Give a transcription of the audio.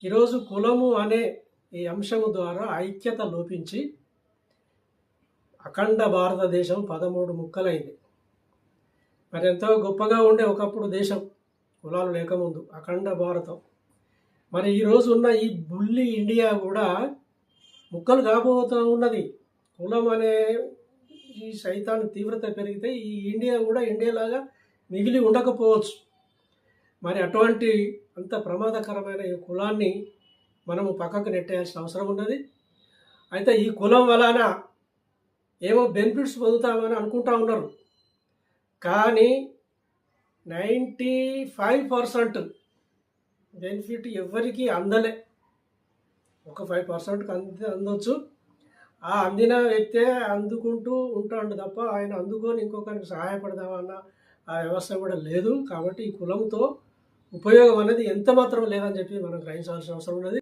ఈరోజు కులము అనే ఈ అంశము ద్వారా ఐక్యత లోపించి అఖండ భారతదేశం 13 ముక్కలైంది. మరి ఎంతో గొప్పగా ఉండే ఒకప్పుడు దేశం, కులాలు లేకముందు అఖండ భారతం. మరి ఈరోజు ఉన్న ఈ బుల్లి ఇండియా కూడా ముక్కలు కాబోతూ ఉన్నది. కులం అనే ఈ సైతాన్ తీవ్రత పెరిగితే ఈ ఇండియా కూడా ఇండియాలాగా మిగిలి ఉండకపోవచ్చు. మరి అటువంటి అంత ప్రమాదకరమైన ఈ కులాన్ని మనము పక్కకు నెట్టేయాల్సిన అవసరం ఉన్నది. అయితే ఈ కులం వలన ఏమో బెనిఫిట్స్ పొందుతామని అనుకుంటా ఉన్నారు, కానీ 95% బెనిఫిట్ ఎవరికి అందలే. ఒక 5%కి అందొచ్చు. ఆ అందిన వ్యక్తే అందుకుంటూ ఉంటాడు తప్ప ఆయన అందుకొని ఇంకొకరికి సహాయపడదామన్న ఆ వ్యవస్థ కూడా లేదు. కాబట్టి ఈ కులంతో ఉపయోగం అనేది ఎంత మాత్రం లేదని చెప్పి మనం గ్రహించాల్సిన అవసరం ఉన్నది.